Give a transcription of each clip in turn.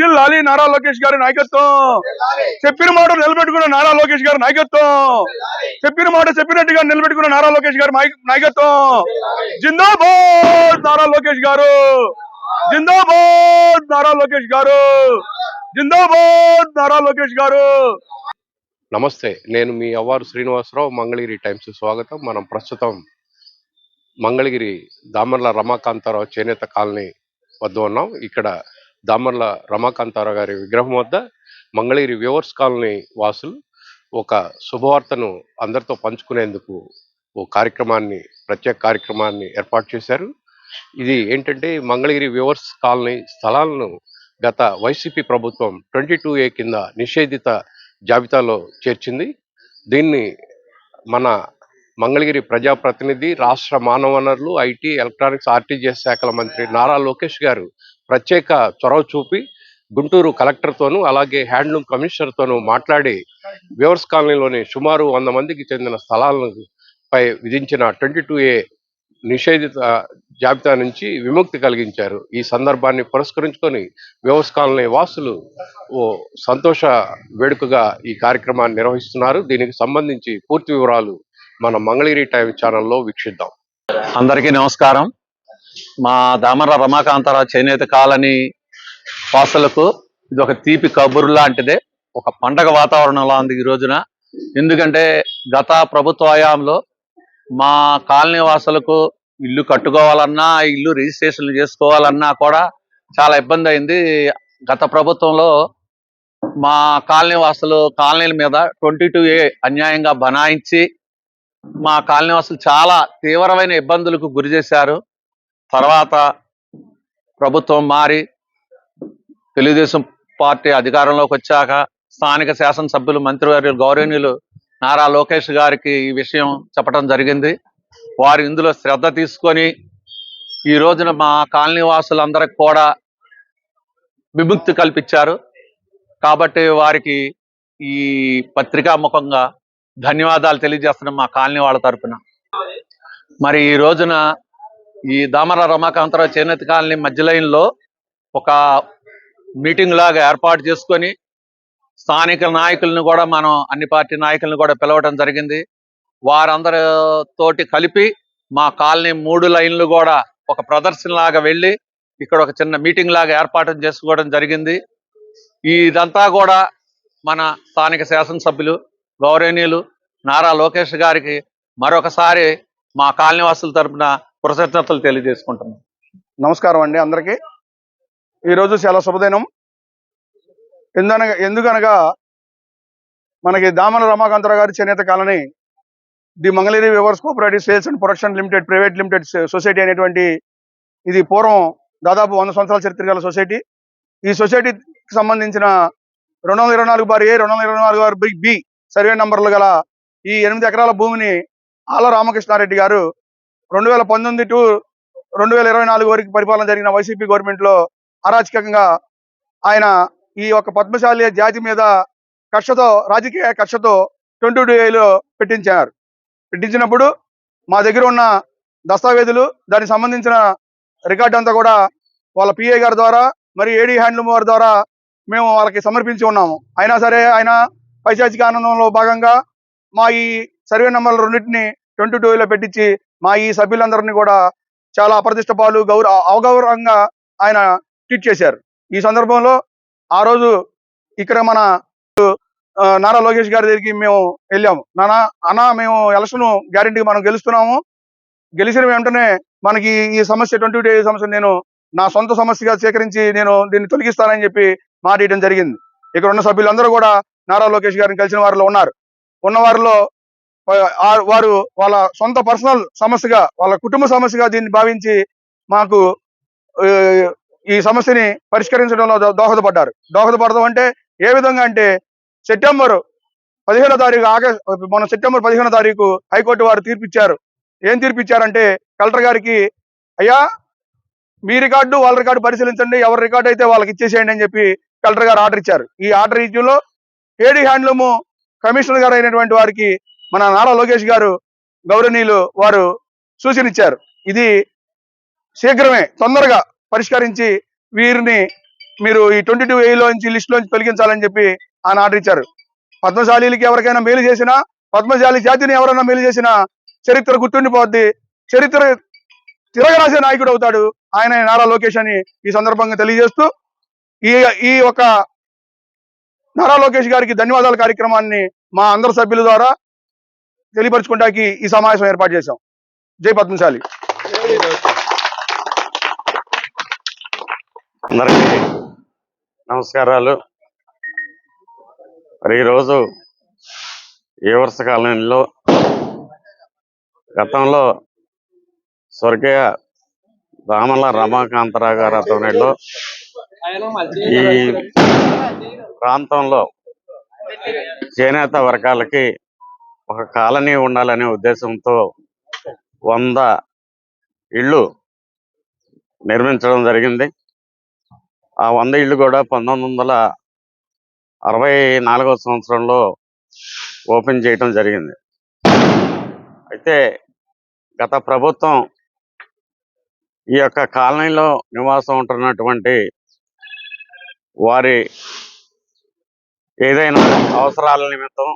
వర్ధిల్లాలి నారా లోకేష్ గారి నాయకత్వం. చెప్పిన మాట నిలబెట్టుకున్న నారా లోకేష్ గారి నాయకత్వం. చెప్పిన మాట చెప్పినట్టుగా నిలబెట్టుకున్న నారా లోకేష్ గారి నాయకత్వం. జిందాబాద్ నారా లోకేష్ గారు. జిందాబాద్ నారా లోకేష్ గారు. జిందాబాద్ నారా లోకేష్ గారు. నమస్తే, నేను మీ అవ్వారు శ్రీనివాసరావు, మంగళగిరి టైమ్స్ స్వాగతం. మనం ప్రస్తుతం మంగళగిరి దామర్ల రమాకాంతారావు చేనేత కాలనీ వద్ద ఉన్నాం. ఇక్కడ దామర్ల రమాకాంతారావు గారి విగ్రహం వద్ద మంగళగిరి వ్యూవర్స్ కాలనీ వాసులు ఒక శుభవార్తను అందరితో పంచుకునేందుకు ఓ ప్రత్యేక కార్యక్రమాన్ని ఏర్పాటు చేశారు. ఇది ఏంటంటే, మంగళగిరి వ్యూవర్స్ కాలనీ స్థలాలను గత వైసీపీ ప్రభుత్వం 22A కింద నిషేధిత జాబితాలో చేర్చింది. దీన్ని మన మంగళగిరి ప్రజాప్రతినిధి, రాష్ట్ర మానవ వనరులు, ఐటీ, ఎలక్ట్రానిక్స్, ఆర్టీజీఎస్ శాఖల మంత్రి నారా లోకేష్ గారు ప్రత్యేక చొరవ చూపి గుంటూరు కలెక్టర్తోనూ అలాగే హ్యాండ్లూమ్ కమిషనర్తోనూ మాట్లాడి వ్యూవర్స్ కాలనీలోని సుమారు 100 మందికి చెందిన స్థలాలను పై విధించిన 22A నిషేధిత జాబితా నుంచి విముక్తి కలిగించారు. ఈ సందర్భాన్ని పురస్కరించుకొని వ్యూవర్స్ కాలనీ వాసులు ఓ సంతోష వేడుకగా ఈ కార్యక్రమాన్ని నిర్వహిస్తున్నారు. దీనికి సంబంధించి పూర్తి వివరాలు మన మంగళగిరి టైమ్ ఛానల్లో వీక్షిద్దాం. అందరికీ నమస్కారం. మా దామర్ల రమాకాంతారావు చేనేత కాలనీ వాసులకు ఇది ఒక తీపి కబురు లాంటిదే, ఒక పండగ వాతావరణంలో ఉంది ఈ రోజున. ఎందుకంటే గత ప్రభుత్వ హయాంలో మా కాలనీ వాసులకు ఇల్లు కట్టుకోవాలన్నా, ఇల్లు రిజిస్ట్రేషన్ చేసుకోవాలన్నా కూడా చాలా ఇబ్బంది అయింది. గత ప్రభుత్వంలో మా కాలనీ వాసులు కాలనీల మీద 22A అన్యాయంగా బనాయించి మా కాలనీ వాసులు చాలా తీవ్రమైన ఇబ్బందులకు గురి చేశారు. తర్వాత ప్రభుత్వం మారి తెలుగుదేశం పార్టీ అధికారంలోకి వచ్చాక స్థానిక శాసనసభ్యులు, మంత్రివర్యులు, గౌరవనీయులు నారా లోకేష్ గారికి ఈ విషయం చెప్పడం జరిగింది. వారు ఇందులో శ్రద్ధ తీసుకొని ఈ రోజున మా కాలనీ వాసులందరికి కూడా విముక్తి కల్పించారు. కాబట్టి వారికి ఈ పత్రికాముఖంగా ధన్యవాదాలు తెలియజేస్తున్నాం మా కాలనీ వాళ్ళ తరఫున. మరి ఈ రోజున ఈ దామర్ల రమాకాంతారావు చేనేత కాలనీ మధ్య లైన్లో ఒక మీటింగ్ లాగా ఏర్పాటు చేసుకొని స్థానిక నాయకులను కూడా, మనం అన్ని పార్టీ నాయకులను కూడా పిలవడం జరిగింది. వారందరితోటి కలిపి మా కాలనీ 3 లైన్లు కూడా ఒక ప్రదర్శన లాగా వెళ్ళి ఇక్కడ ఒక చిన్న మీటింగ్ లాగా ఏర్పాటు చేసుకోవడం జరిగింది. ఇదంతా కూడా మన స్థానిక శాసనసభ్యులు, గౌరవనీయులు నారా లోకేష్ గారికి మరొకసారి మా కాలనీ వాసుల తరఫున కృతజ్ఞతలు తెలియజేసుకుంటున్నాం. నమస్కారం అండి అందరికీ. ఈరోజు చాలా శుభదినం. ఎందుకనగా మనకి దామర్ల రమాకాంతారావు గారి చేనేత colony the Mangalagiri viewers cooperative sales and production limited private limited society అనేటువంటి ఇది పూర్వం దాదాపు 100 సంవత్సరాల చరిత్ర గల సొసైటీ. ఈ సొసైటీకి సంబంధించిన 224/A, 224/B సర్వే నంబర్లు గల ఈ 8 ఎకరాల భూమిని ఆల రామకృష్ణారెడ్డి గారు 2019 to 2024 వరకు పరిపాలన జరిగిన వైసీపీ గవర్నమెంట్ లో అరాచకంగా ఆయన ఈ యొక్క పద్మశాలి జాతి మీద రాజకీయ కక్షతో 22Aలో పెట్టించినప్పుడు మా దగ్గర ఉన్న దస్తావేజులు, దానికి సంబంధించిన రికార్డు అంతా కూడా వాళ్ళ PA గారి ద్వారా మరి AD హ్యాండ్లూమ్ వారి ద్వారా మేము వాళ్ళకి సమర్పించి ఉన్నాము. అయినా సరే ఆయన పైశాచిక ఆనందంలో భాగంగా మా ఈ సర్వే నెంబర్లు 2టిని 22Aలో పెట్టించి మా ఈ సభ్యులందరినీ కూడా చాలా అప్రతిష్ట పాలు, అవగౌరవంగా ఆయన ట్వీట్ చేశారు. ఈ సందర్భంలో ఆ రోజు ఇక్కడ మన నారా లోకేష్ గారి దగ్గరికి మేము వెళ్ళాము. మేము ఎలక్షన్ గ్యారెంటీ మనం గెలుస్తున్నాము, గెలిచిన వెంటనే మనకి ఈ సమస్య 22A సమస్య నేను నా సొంత సమస్యగా స్వీకరించి నేను దీన్ని తొలగిస్తానని చెప్పి మాట్లాడడం జరిగింది. ఇక్కడ ఉన్న సభ్యులందరూ కూడా నారా లోకేష్ గారిని కలిసిన వారిలో ఉన్నారు. ఉన్న వారిలో వారు వాళ్ళ సొంత పర్సనల్ సమస్యగా, వాళ్ళ కుటుంబ సమస్యగా దీన్ని భావించి మాకు ఈ సమస్యని పరిష్కరించడంలో దోహదపడదాం. అంటే ఏ విధంగా అంటే సెప్టెంబర్ 15వ తారీఖు మన సెప్టెంబర్ 15వ తారీఖు హైకోర్టు వారు తీర్పిచ్చారు. ఏం తీర్పిచ్చారంటే, కలెక్టర్ గారికి అయ్యా మీ రికార్డు వాళ్ళ రికార్డు పరిశీలించండి, ఎవరి రికార్డు అయితే వాళ్ళకి ఇచ్చేసేయండి అని చెప్పి కలెక్టర్ గారు ఆర్డర్ ఇచ్చారు. ఈ ఆర్డర్ ఇచ్చులో AD హ్యాండ్లూమ్ కమిషనర్ గారు అయినటువంటి వారికి మన నారా లోకేష్ గారు గౌరవనీయులు వారు సూచన ఇచ్చారు. ఇది శీఘ్రమే తొందరగా పరిష్కరించి వీరిని మీరు ఈ 22A నుంచి లిస్ట్ లోంచి తొలగించాలని చెప్పి ఆయన ఆర్డర్ ఇచ్చారు. పద్మశాలీలకి ఎవరికైనా మేలు చేసినా, పద్మశాలి జాతిని ఎవరైనా మేలు చేసినా చరిత్ర గుర్తుండిపోద్ది. చరిత్ర తిరగరాసే నాయకుడు అవుతాడు ఆయన నారా లోకేష్ అని ఈ సందర్భంగా తెలియజేస్తూ ఈ ఈ ఒక నారా లోకేష్ గారికి ధన్యవాదాల కార్యక్రమాన్ని మా అందరు సభ్యుల ద్వారా తెలియపరచుకోవడానికి ఈ సమావేశం ఏర్పాటు చేశాం. జై పద్మశాలి. అందరికీ నమస్కారాలు. మరి ఈరోజు ఏ వర్ష కాలంలో గతంలో స్వర్గీయ దామర్ల రమాకాంతరావు గారి ఆధ్వర్యంలో ఈ ప్రాంతంలో చేనేత వర్గాలకి ఒక కాలనీ ఉండాలనే ఉద్దేశంతో 100 ఇళ్ళు నిర్మించడం జరిగింది. ఆ 100 ఇళ్ళు కూడా 1964వ సంవత్సరంలో ఓపెన్ చేయడం జరిగింది. అయితే గత ప్రభుత్వం ఈ యొక్క కాలనీలో నివాసం ఉంటున్నటువంటి వారి ఏదైనా అవసరాల నిమిత్తం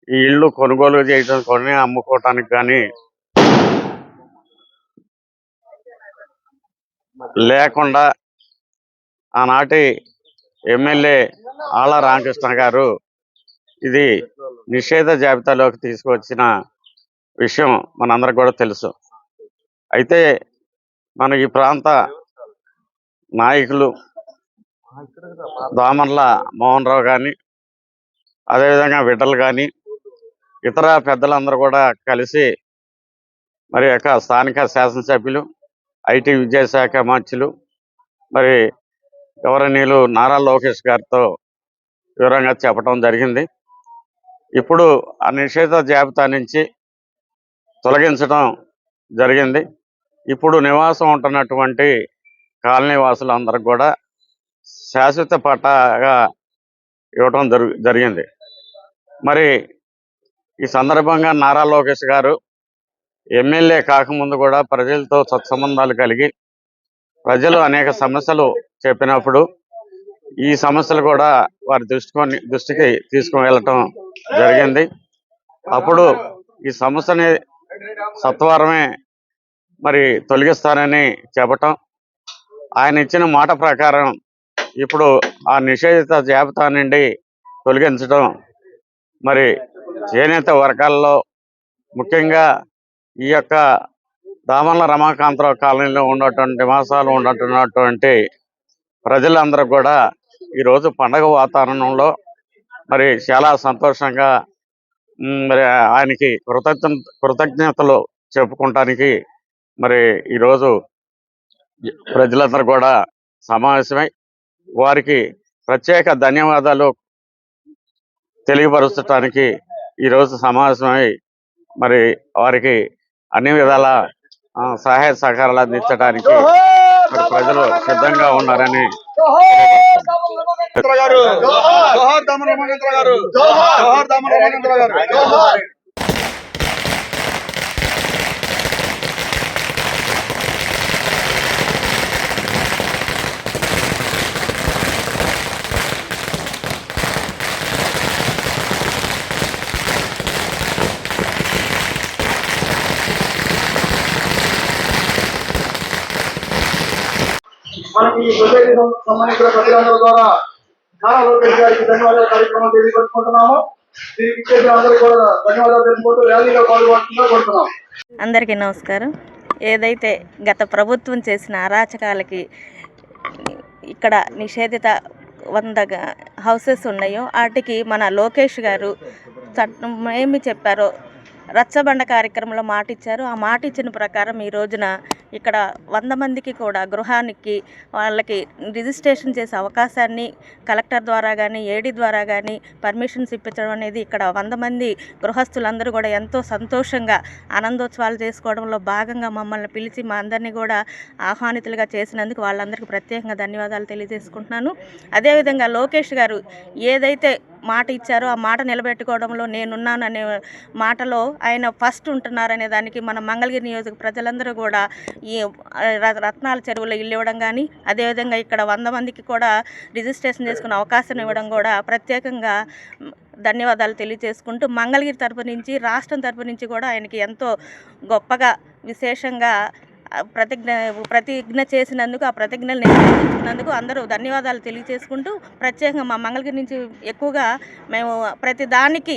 ఈ ఇళ్ళు కొనుగోలు చేయడం కొని అమ్ముకోవటానికి కానీ లేకుండా ఆనాటి ఎమ్మెల్యే ఆళ్ల రామకృష్ణ గారు ఇది నిషేధ జాబితాలోకి తీసుకువచ్చిన విషయం మనందరికి కూడా తెలుసు. అయితే మన ఈ ప్రాంత నాయకులు దామర్ల మోహన్ రావు కానీ, అదేవిధంగా విఠల్ కానీ, ఇతర పెద్దలందరూ కూడా కలిసి మరి యొక్క స్థానిక శాసనసభ్యులు, ఐటీ విద్యాశాఖ మంత్రులు, మరి గౌరవనీయులు నారా లోకేష్ గారితో వివరంగా చెప్పడం జరిగింది. ఇప్పుడు ఆ నిషేధ జాబితా నుంచి తొలగించడం జరిగింది. ఇప్పుడు నివాసం ఉంటున్నటువంటి కాలనీ వాసులందరికీ కూడా శాశ్వత పట్టాగా ఇవ్వడం జరిగింది. మరి ఈ సందర్భంగా నారా లోకేష్ గారు ఎమ్మెల్యే కాకముందు కూడా ప్రజలతో సత్సంబంధాలు కలిగి ప్రజలు అనేక సమస్యలు చెప్పినప్పుడు ఈ సమస్యలు కూడా వారి దృష్టికి తీసుకుని వెళ్ళటం జరిగింది. అప్పుడు ఈ సమస్యని సత్వరమే మరి తొలగిస్తానని చెప్పటం, ఆయన ఇచ్చిన మాట ప్రకారం ఇప్పుడు ఆ నిషేధిత జాబితా నుండి తొలగించడం మరి చేనేత వర్గాల్లో ముఖ్యంగా ఈ యొక్క దామర్ల రమాకాంతరావు కాలనీలో ఉన్నటువంటి నివాసాలు ఉన్నటువంటి ప్రజలందరూ కూడా ఈరోజు పండగ వాతావరణంలో మరి చాలా సంతోషంగా మరి ఆయనకి కృతజ్ఞతలు చెప్పుకోవటానికి మరి ఈరోజు ప్రజలందరూ కూడా సమావేశమై వారికి ప్రత్యేక ధన్యవాదాలు తెలియపరచడానికి ఈరోజు సమావేశమై మరి వారికి అన్ని విధాల సహాయ సహకారాలు అందించడానికి ప్రజలు సిద్ధంగా ఉన్నారని మనకి ఈ సొసైటీ సంబంధించిన ప్రజలందరి ద్వారా నారా లోకేష్ గారికి ధన్యవాదాల కార్యక్రమం తెలియపరుచుకుంటున్నాము. దీనికి ఇచ్చేసిన అందరికీ కూడా ధన్యవాదాలు తెలుపుకుంటూ ర్యాలీలో పాల్గొంటుందో కోరుతున్నాం. అందరికీ నమస్కారం. ఏదైతే గత ప్రభుత్వం చేసిన అరాచకాలకి ఇక్కడ నిషేధిత 100 హౌసెస్ ఉన్నాయో వాటికి మన లోకేష్ గారు చట్టం ఏమి చెప్పారో రచ్చబండ కార్యక్రమంలో మాట ఇచ్చారు. ఆ మాట ఇచ్చిన ప్రకారం ఈ రోజున ఇక్కడ 100 మందికి కూడా గృహానికి వాళ్ళకి రిజిస్ట్రేషన్ చేసే అవకాశాన్ని కలెక్టర్ ద్వారా కానీ ఏడీ ద్వారా కానీ పర్మిషన్స్ ఇప్పించడం అనేది ఇక్కడ 100 మంది గృహస్థులందరూ కూడా ఎంతో సంతోషంగా ఆనందోత్సవాలు చేసుకోవడంలో భాగంగా మమ్మల్ని పిలిచి మా అందరినీ కూడా ఆహ్వానితులుగా చేసినందుకు వాళ్ళందరికీ ప్రత్యేకంగా ధన్యవాదాలు తెలియజేసుకుంటున్నాను. అదేవిధంగా లోకేష్ గారు ఏదైతే మాట ఇచ్చారో ఆ మాట నిలబెట్టుకోవడంలో నేనున్నాననే మాటలో ఆయన ఫస్ట్ ఉంటున్నారనే దానికి మన మంగళగిరి నియోజక ప్రజలందరూ కూడా ఈ రత్నాల చెరువులో ఇల్లు ఇవ్వడం కానీ, అదేవిధంగా ఇక్కడ 100 మందికి కూడా రిజిస్ట్రేషన్ చేసుకునే అవకాశం ఇవ్వడం కూడా ప్రత్యేకంగా ధన్యవాదాలు తెలియజేసుకుంటూ, మంగళగిరి తరపు నుంచి, రాష్ట్రం తరపు నుంచి కూడా ఆయనకి ఎంతో గొప్పగా విశేషంగా ప్రతిజ్ఞ చేసినందుకు, ఆ ప్రతిజ్ఞలు నెరవేర్చుకున్నందుకు అందరూ ధన్యవాదాలు తెలియజేసుకుంటూ, ప్రత్యేకంగా మా మంగళగిరి నుంచి ఎక్కువగా మేము ప్రతి దానికి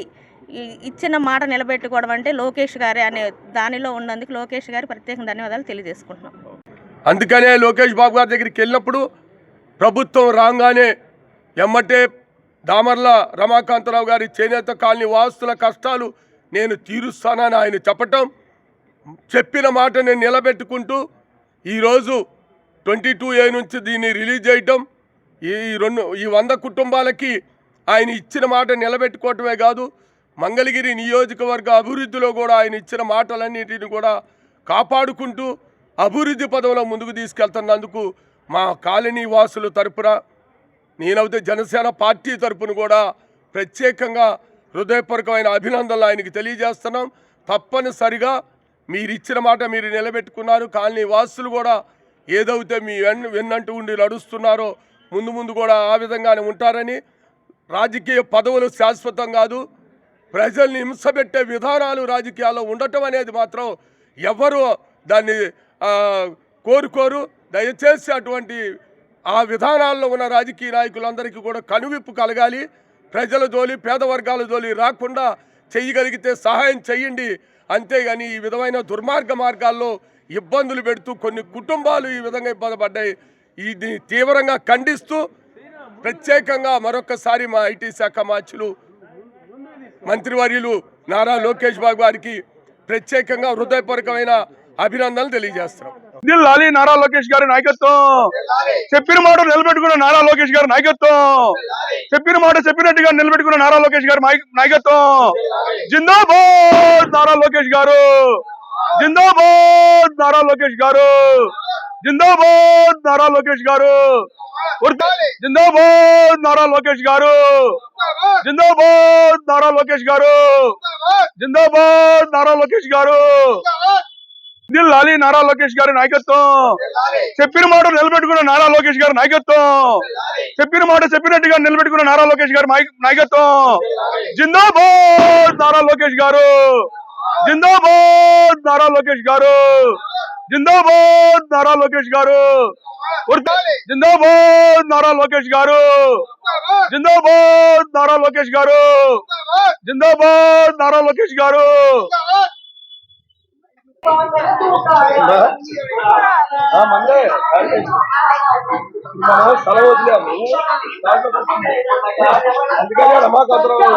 ఇచ్చిన మాట నిలబెట్టుకోవడం అంటే లోకేష్ గారే అనే దానిలో ఉన్నందుకు లోకేష్ గారి ప్రత్యేక ధన్యవాదాలు తెలియజేసుకుంటున్నాం. అందుకనే లోకేష్ బాబు గారి దగ్గరికి వెళ్ళినప్పుడు ప్రభుత్వం రాగానే ఎమ్మటే దామర్ల రమాకాంతరావు గారి చేనేత కాలనీ వాస్తుల కష్టాలు నేను తీరుస్తానని ఆయన చెప్పిన మాట నేను నిలబెట్టుకుంటూ ఈరోజు 22A నుంచి దీన్ని రిలీజ్ చేయటం, ఈ 100 కుటుంబాలకి ఆయన ఇచ్చిన మాట నిలబెట్టుకోవటమే కాదు, మంగళగిరి నియోజకవర్గ అభివృద్ధిలో కూడా ఆయన ఇచ్చిన మాటలన్నిటిని కూడా కాపాడుకుంటూ అభివృద్ధి పదంలో ముందుకు తీసుకెళ్తున్నందుకు మా కాలనీ వాసుల తరపున, నేనైతే జనసేన పార్టీ తరపున కూడా ప్రత్యేకంగా హృదయపూర్వకమైన అభినందనలు ఆయనకి తెలియజేస్తున్నాం. తప్పనిసరిగా మీరు ఇచ్చిన మాట మీరు నిలబెట్టుకున్నారు. కాలనీ వాసులు కూడా ఏదైతే మీ వెన్నంటూ ఉండి నడుస్తున్నారో ముందు ముందు కూడా ఆ విధంగానే ఉంటారని, రాజకీయ పదవులు శాశ్వతం కాదు, ప్రజల్ని హింసపెట్టే విధానాలు రాజకీయాల్లో ఉండటం అనేది మాత్రం ఎవరు దాన్ని కోరుకోరు. దయచేసి అటువంటి ఆ విధానాల్లో ఉన్న రాజకీయ నాయకులందరికీ కూడా కనువిప్పు కలగాలి. ప్రజల జోలి, పేద వర్గాల జోలి రాకుండా చేయగలిగితే సహాయం చేయండి. అంతేగాని ఈ విధమైన దుర్మార్గ మార్గాల్లో ఇబ్బందులు పెడుతూ కొన్ని కుటుంబాలు ఈ విధంగా ఇబ్బంది పడ్డాయి. ఇది తీవ్రంగా ఖండిస్తూ ప్రత్యేకంగా మరొకసారి మా ఐటీ శాఖ మంత్రులు మంత్రివర్యులు నారా లోకేష్ బాబు గారికి ప్రత్యేకంగా హృదయపూర్వకమైన అభినందనలు తెలియజేస్తున్నాం. లాలి నారా లోకేష్ గారి నాయకత్వం, చెప్పిన మాట నిలబెట్టుకున్న నారా లోకేష్ గారి నాయకత్వం, చెప్పిన మాట చెప్పినట్టుగా నిలబెట్టుకున్న నారా లోకేష్ గారి నాయకత్వం. జిందాబాద్ నారా లోకేష్ గారు, జిందాబాద్ నారా లోకేష్ గారు, జిందాబాద్ నారా లోకేష్ గారు, జిందాబాద్ నారా లోకేష్ గారు, జిందాబాద్ నారా లోకేష్ గారు, జిందాబాద్ నారా లోకేష్ గారు. లాలి నారా లోకేష్ గారి నాయకత్వం, చెప్పిన మాట నిలబెట్టుకున్న నారా లోకేష్ గారి నాయకత్వం, చెప్పిన మాట చెప్పినట్టుగా నిలబెట్టుకున్న నారా లోకేష్ గారి నాయకత్వం. జిందాబాద్ నారా లోకేష్ గారు, జిందాబాద్ నారా లోకేష్ గారు, జిందాబాద్ నారా లోకేష్ గారు, జిందాబాద్ నారా లోకేష్ గారు, జిందాబాద్ నారా లోకేష్ గారు, జిందాబాద్ నారా లోకేష్ గారు. సెలవు వదిలేము, అందుకనే రమాకాంతరావు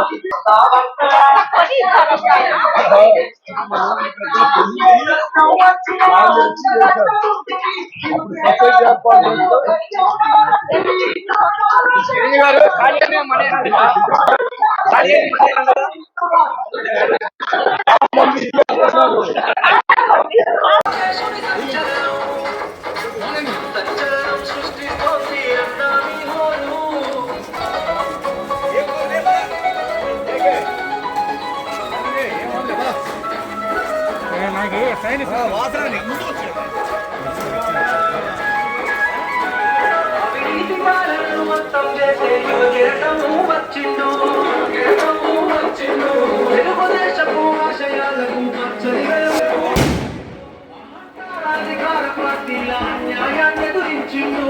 అధికార పార్టీల న్యాయాన్ని ఎదురించిండు.